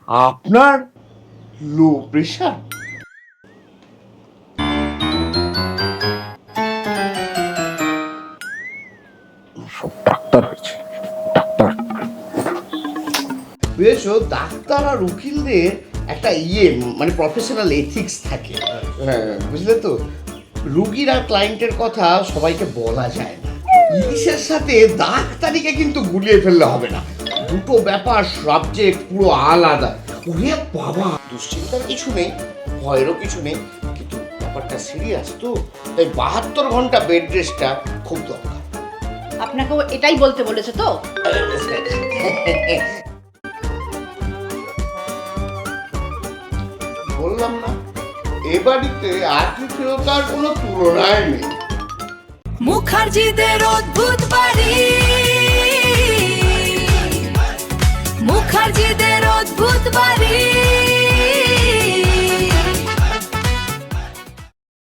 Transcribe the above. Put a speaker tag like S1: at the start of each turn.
S1: আপনার low pressure? সব doctor হয়েছে, ডাক্তার। বুঝেছো, ডাক্তার আর উকিলদের একটা মানে প্রফেশনাল এথিক্স থাকে। হ্যাঁ, বুঝলে তো, রুগীর আর ক্লায়েন্টের কথা সবাইকে বলা যায় না। ইলিশের সাথে ডাক্তারিকে কিন্তু গুলিয়ে ফেললে হবে না, দুটো ব্যাপার, সাবজেক্ট পুরো আলাদা। ওরে বাবা, দুশ্চিন্তার কিছু নেই, ভয়েরও কিছু নেই, কিন্তু ব্যাপারটা সিরিয়াস তো, তাই 72 ঘন্টা বেড রেস্টটা খুব দরকার।
S2: আপনাকেও এটাই বলতে বলেছে তো?
S1: বললাম না, এ বাড়িতে আতিথেয়তার কোনো তুলনায় নেই।
S3: মুখার্জিদের অদ্ভুত বাড়ি, মুখার্জিদের অদ্ভুত বাড়ি।